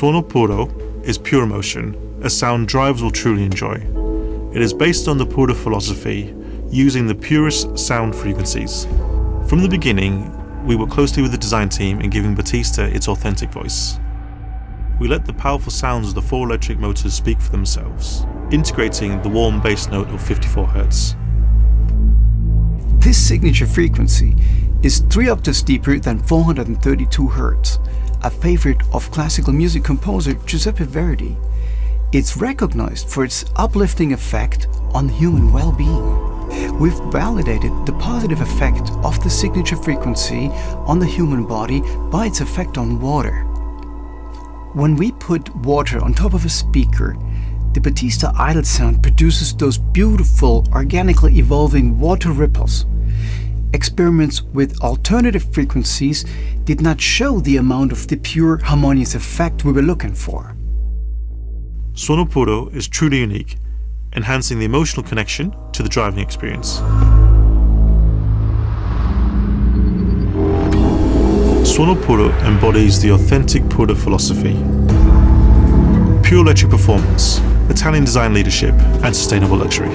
Suono puro is pure emotion, a sound drivers will truly enjoy. It is based on the puro philosophy, using the purest sound frequencies. From the beginning, we worked closely with the design team in giving Battista its authentic voice. We let the powerful sounds of the 4 electric motors speak for themselves, integrating the warm bass note of 54 Hz. This signature frequency is 3 octaves deeper than 432 Hz, a favorite of classical music composer Giuseppe Verdi. It's recognized for its uplifting effect on human well-being. We've validated the positive effect of the signature frequency on the human body by its effect on water. When we put water on top of a speaker, the Battista idle sound produces those beautiful, organically evolving water ripples. Experiments with alternative frequencies did not show the amount of the pure harmonious effect we were looking for. Suono puro is truly unique, enhancing the emotional connection to the driving experience. Suono puro embodies the authentic puro philosophy. Pure electric performance, Italian design leadership, and sustainable luxury.